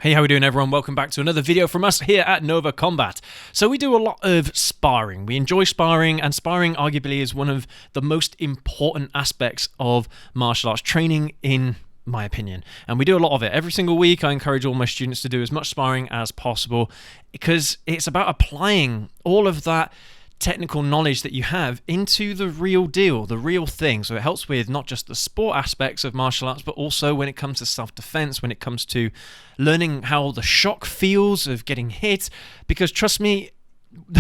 Hey, how we doing, everyone? Welcome back to another video from us here at Nova Combat. So we do a lot of sparring. We enjoy sparring, and sparring arguably is one of the most important aspects of martial arts training, in my opinion. And we do a lot of it. Every single week, I encourage all my students to do as much sparring as possible because it's about applying all of that technical knowledge that you have into the real deal, the real thing. So it helps with not just the sport aspects of martial arts, but also when it comes to self-defense, when it comes to learning how the shock feels of getting hit. Because trust me,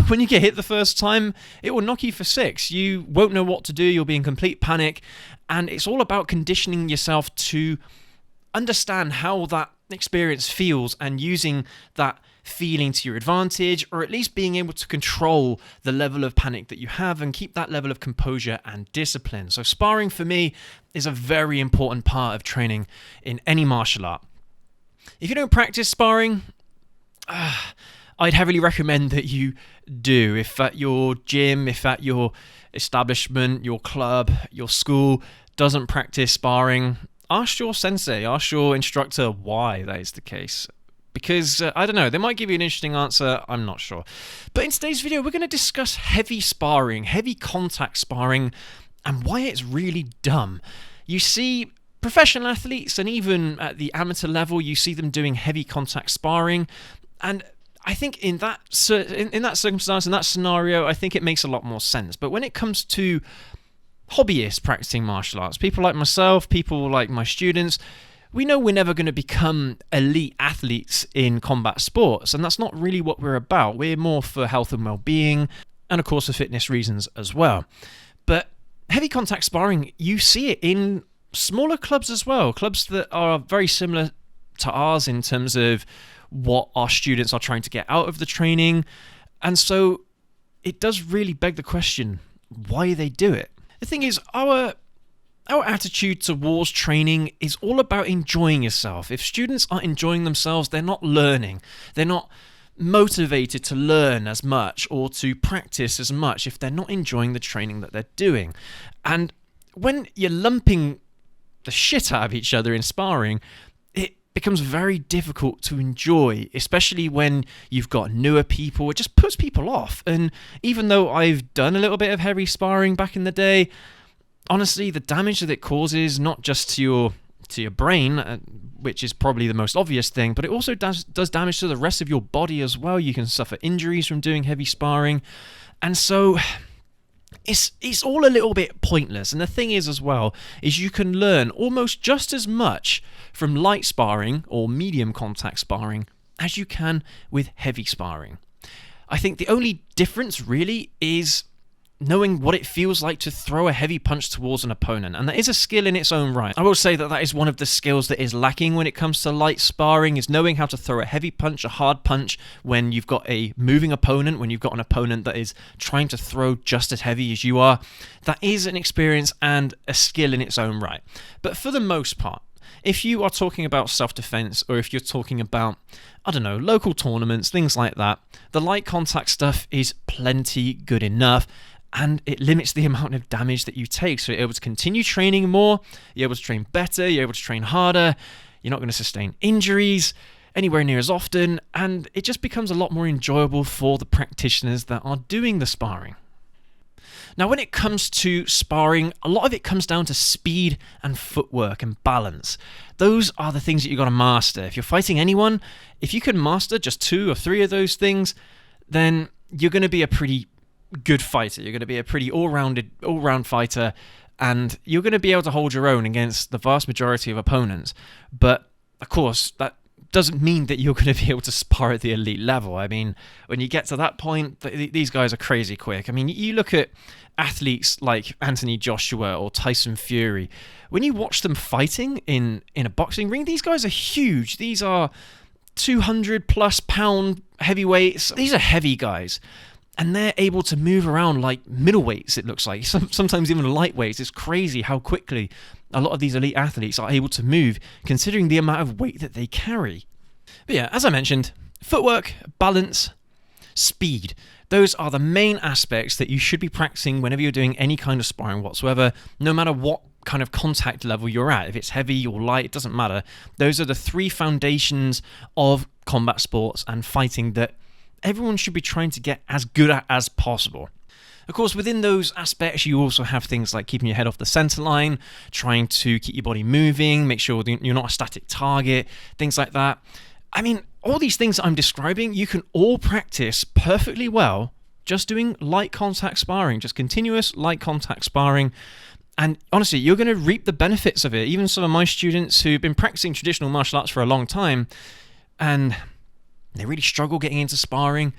when you get hit the first time, it will knock you for six. You won't know what to do. You'll be in complete panic. And it's all about conditioning yourself to understand how that experience feels and using that feeling to your advantage, or at least being able to control the level of panic that you have and keep that level of composure and discipline. So sparring for me is a very important part of training in any martial art. If you don't practice sparring, I'd heavily recommend that you do. If at your gym, if at your establishment, your club, your school doesn't practice sparring, ask your sensei, ask your instructor why that is the case. Because, I don't know, they might give you an interesting answer, I'm not sure. But in today's video, we're going to discuss heavy sparring, heavy contact sparring, and why it's really dumb. You see professional athletes, and even at the amateur level, you see them doing heavy contact sparring, and I think in that circumstance, in that scenario, I think it makes a lot more sense. But when it comes to hobbyists practicing martial arts, people like myself, people like my students, we know we're never going to become elite athletes in combat sports, and that's not really what we're about. We're more for health and well-being, and of course for fitness reasons as well. But heavy contact sparring, you see it in smaller clubs as well, clubs that are very similar to ours in terms of what our students are trying to get out of the training. And so it does really beg the question, why they do it. The thing is, our attitude towards training is all about enjoying yourself. If students aren't enjoying themselves, they're not learning. They're not motivated to learn as much or to practice as much if they're not enjoying the training that they're doing. And when you're lumping the shit out of each other in sparring, it becomes very difficult to enjoy, especially when you've got newer people. It just puts people off. And even though I've done a little bit of heavy sparring back in the day, honestly, the damage that it causes, not just to your brain, which is probably the most obvious thing, but it also does damage to the rest of your body as well. You can suffer injuries from doing heavy sparring. And so it's all a little bit pointless. And the thing is as well, is you can learn almost just as much from light sparring or medium contact sparring as you can with heavy sparring. I think the only difference really is knowing what it feels like to throw a heavy punch towards an opponent, and that is a skill in its own right. I will say that that is one of the skills that is lacking when it comes to light sparring, is knowing how to throw a heavy punch, a hard punch, when you've got a moving opponent, when you've got an opponent that is trying to throw just as heavy as you are. That is an experience and a skill in its own right. But for the most part, if you are talking about self-defense, or if you're talking about, I don't know, local tournaments, things like that, the light contact stuff is plenty good enough, and it limits the amount of damage that you take. So you're able to continue training more, you're able to train better, you're able to train harder, you're not going to sustain injuries anywhere near as often, and it just becomes a lot more enjoyable for the practitioners that are doing the sparring. Now, when it comes to sparring, a lot of it comes down to speed and footwork and balance. Those are the things that you've got to master. If you're fighting anyone, if you can master just 2 or 3 of those things, then you're going to be a pretty good fighter. You're going to be a pretty all-round fighter, and you're going to be able to hold your own against the vast majority of opponents. But of course, that doesn't mean that you're going to be able to spar at the elite level. I mean, when you get to that point, these guys are crazy quick. I mean, you look at athletes like Anthony Joshua or Tyson Fury. When you watch them fighting in a boxing ring, these guys are huge. These are 200+ pound heavyweights. These are heavy guys. And they're able to move around like middleweights, it looks like. Sometimes even lightweights. It's crazy how quickly a lot of these elite athletes are able to move, considering the amount of weight that they carry. But yeah, as I mentioned, footwork, balance, speed. Those are the main aspects that you should be practicing whenever you're doing any kind of sparring whatsoever, no matter what kind of contact level you're at. If it's heavy or light, it doesn't matter. Those are the three foundations of combat sports and fighting that everyone should be trying to get as good at as possible. Of course, within those aspects, you also have things like keeping your head off the center line, trying to keep your body moving, make sure you're not a static target, things like that. I mean, all these things I'm describing, you can all practice perfectly well just doing light contact sparring, just continuous light contact sparring. And honestly, you're going to reap the benefits of it. Even some of my students who've been practicing traditional martial arts for a long time, and they really struggle getting into sparring,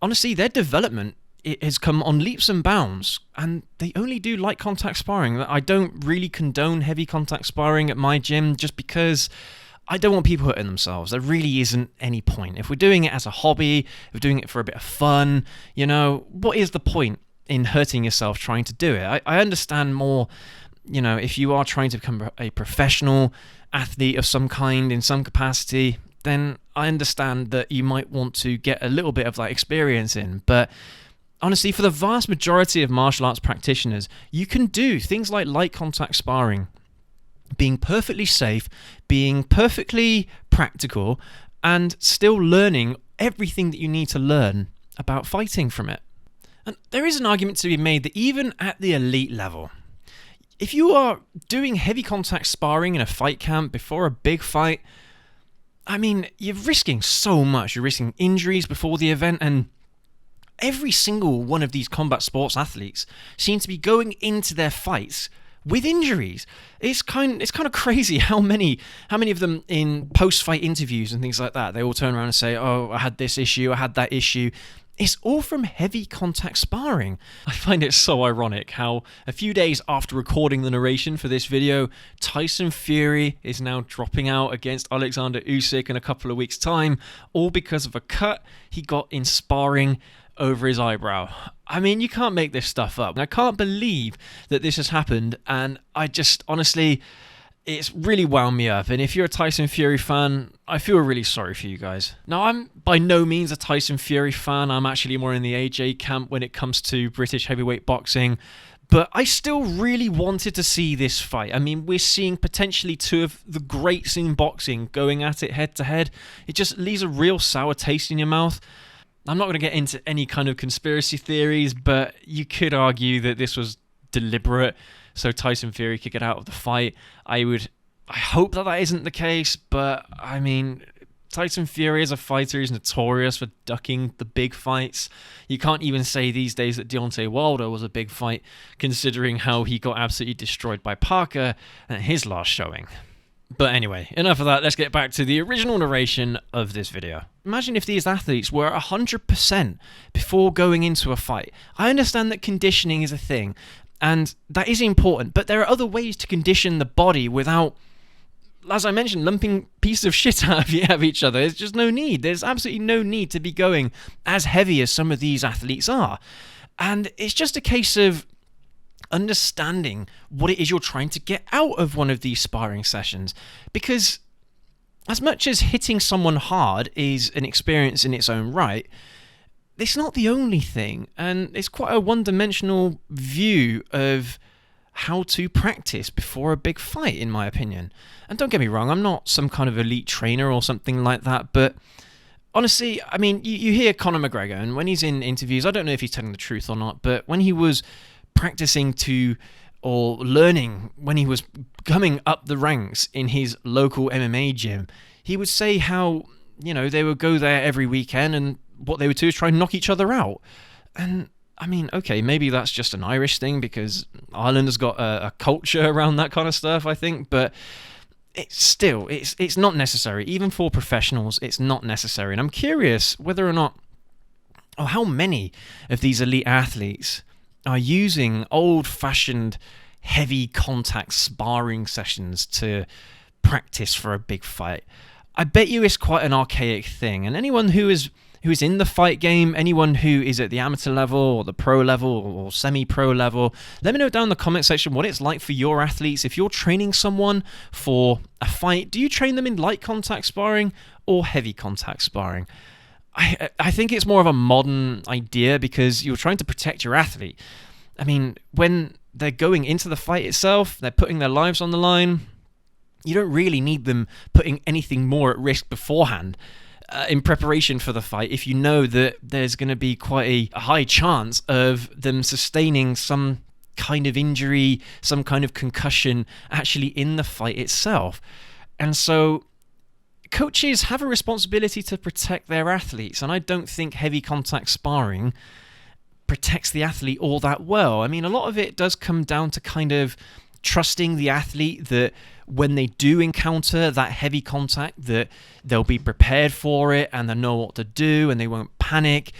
honestly, their development, it has come on leaps and bounds, and they only do light contact sparring. I don't really condone heavy contact sparring at my gym just because I don't want people hurting themselves. There really isn't any point. If we're doing it as a hobby, if we're doing it for a bit of fun, what is the point in hurting yourself trying to do it? I understand more, if you are trying to become a professional athlete of some kind in some capacity, then I understand that you might want to get a little bit of that experience in. But honestly, for the vast majority of martial arts practitioners, you can do things like light contact sparring, being perfectly safe, being perfectly practical, and still learning everything that you need to learn about fighting from it. And there is an argument to be made that even at the elite level, if you are doing heavy contact sparring in a fight camp before a big fight, I mean, you're risking so much. You're risking injuries before the event, and every single one of these combat sports athletes seem to be going into their fights with injuries. It's kind of crazy how many of them in post-fight interviews and things like that, they all turn around and say, "Oh, I had this issue, I had that issue." It's all from heavy contact sparring. I find it so ironic how a few days after recording the narration for this video, Tyson Fury is now dropping out against Oleksandr Usyk in a couple of weeks' time, all because of a cut he got in sparring over his eyebrow. I mean, you can't make this stuff up. I can't believe that this has happened, and I just, honestly, it's really wound me up. And if you're a Tyson Fury fan, I feel really sorry for you guys. Now, I'm by no means a Tyson Fury fan. I'm actually more in the AJ camp when it comes to British heavyweight boxing. But I still really wanted to see this fight. I mean, we're seeing potentially two of the greats in boxing going at it head to head. It just leaves a real sour taste in your mouth. I'm not going to get into any kind of conspiracy theories, but you could argue that this was deliberate so Tyson Fury could get out of the fight. I hope that isn't the case, but I mean, Tyson Fury as a fighter is notorious for ducking the big fights. You can't even say these days that Deontay Wilder was a big fight, considering how he got absolutely destroyed by Parker at his last showing. But anyway, enough of that. Let's get back to the original narration of this video. Imagine if these athletes were 100% before going into a fight. I understand that conditioning is a thing, and that is important, but there are other ways to condition the body without, as I mentioned, lumping pieces of shit out of each other. There's just no need. There's absolutely no need to be going as heavy as some of these athletes are. And it's just a case of understanding what it is you're trying to get out of one of these sparring sessions. Because as much as hitting someone hard is an experience in its own right, it's not the only thing, and it's quite a one-dimensional view of how to practice before a big fight, in my opinion. And don't get me wrong, I'm not some kind of elite trainer or something like that, but honestly, I mean, you hear Conor McGregor, and when he's in interviews, I don't know if he's telling the truth or not, but when he was practicing or learning, when he was coming up the ranks in his local MMA gym, he would say how, they would go there every weekend, and what they would do is try and knock each other out. And I mean, okay, maybe that's just an Irish thing because Ireland has got a culture around that kind of stuff, I think, but it's not necessary. Even for professionals, it's not necessary. And I'm curious whether or not, or how many of these elite athletes are using old-fashioned heavy contact sparring sessions to practice for a big fight. I bet you it's quite an archaic thing, and anyone who is in the fight game, anyone who is at the amateur level or the pro level or semi-pro level, let me know down in the comment section what it's like for your athletes. If you're training someone for a fight, do you train them in light contact sparring or heavy contact sparring? I think it's more of a modern idea because you're trying to protect your athlete. I mean, when they're going into the fight itself, they're putting their lives on the line. You don't really need them putting anything more at risk beforehand in preparation for the fight if you know that there's going to be quite a high chance of them sustaining some kind of injury, some kind of concussion actually in the fight itself. And so coaches have a responsibility to protect their athletes, and I don't think heavy contact sparring protects the athlete all that well. I mean, a lot of it does come down to kind of trusting the athlete that when they do encounter that heavy contact, that they'll be prepared for it and they'll know what to do and they won't panic.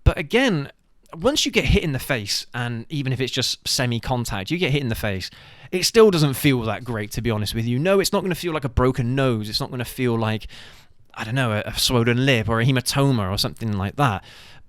But again, once you get hit in the face, and even if it's just semi-contact, you get hit in the face, it still doesn't feel that great, to be honest with you. No, it's not going to feel like a broken nose. It's not going to feel like, I don't know, a swollen lip or a hematoma or something like that.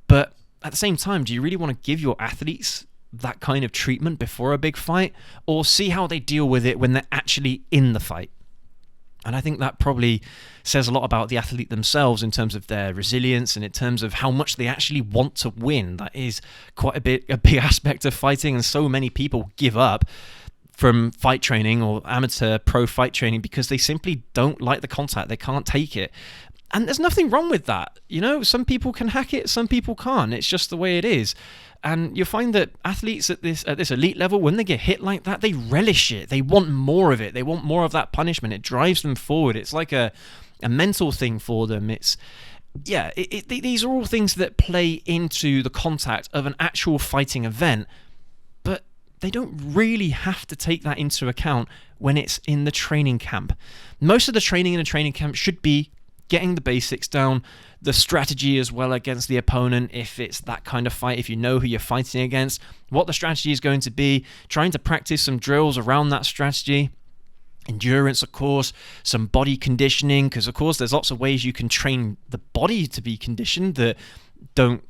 But at the same time, do you really want to give your athletes that kind of treatment before a big fight, or see how they deal with it when they're actually in the fight? And I think that probably says a lot about the athlete themselves in terms of their resilience and in terms of how much they actually want to win. That is quite a big aspect of fighting, and so many people give up from fight training or amateur pro fight training because they simply don't like the contact. They can't take it. And there's nothing wrong with that. You know, some people can hack it, some people can't. It's just the way it is. And you'll find that athletes at this elite level, when they get hit like that, they relish it. They want more of it. They want more of that punishment. It drives them forward. It's like a mental thing for them. These are all things that play into the contact of an actual fighting event, but they don't really have to take that into account when it's in the training camp. Most of the training in a training camp should be getting the basics down, the strategy as well against the opponent, if it's that kind of fight, if you know who you're fighting against, what the strategy is going to be, trying to practice some drills around that strategy, endurance, of course, some body conditioning, because of course there's lots of ways you can train the body to be conditioned that don't,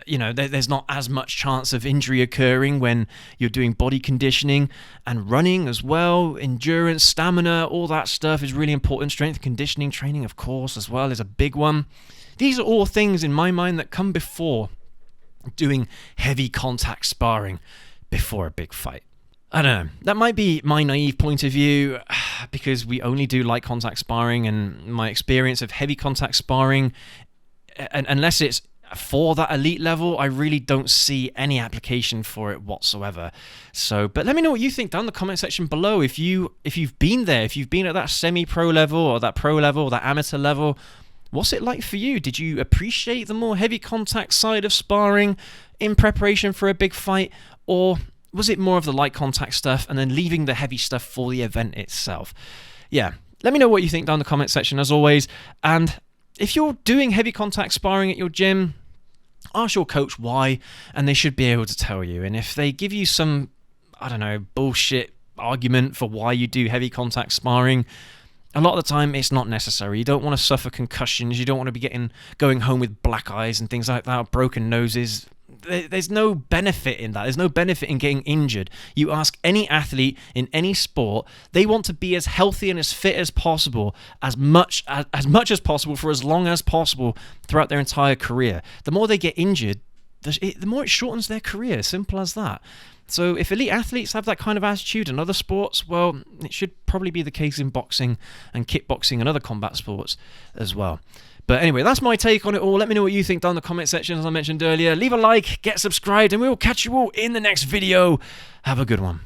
you know, there's not as much chance of injury occurring when you're doing body conditioning, and running as well, endurance, stamina, all that stuff is really important. Strength conditioning training, of course, as well, is a big one. These are all things in my mind that come before doing heavy contact sparring before a big fight. I don't know, that might be my naive point of view because we only do light contact sparring, and my experience of heavy contact sparring, and unless it's for that elite level, I really don't see any application for it whatsoever. So, but let me know what you think down in the comment section below. If you've been there, if you've been at that semi-pro level or that pro level or that amateur level, what's it like for you? Did you appreciate the more heavy contact side of sparring in preparation for a big fight, or was it more of the light contact stuff and then leaving the heavy stuff for the event itself? Yeah, let me know what you think down in the comment section as always. And if you're doing heavy contact sparring at your gym, ask your coach why, and they should be able to tell you. And if they give you some, I don't know, bullshit argument for why you do heavy contact sparring, a lot of the time it's not necessary. You don't want to suffer concussions. You don't want to be going home with black eyes and things like that, broken noses. There's no benefit in that. There's no benefit in getting injured. You ask any athlete in any sport, they want to be as healthy and as fit as possible, as much as possible for as long as possible throughout their entire career. The more they get injured, the more it shortens their career. Simple as that. So if elite athletes have that kind of attitude in other sports, well, it should probably be the case in boxing and kickboxing and other combat sports as well. But anyway, that's my take on it all. Let me know what you think down in the comment section, as I mentioned earlier. Leave a like, get subscribed, and we will catch you all in the next video. Have a good one.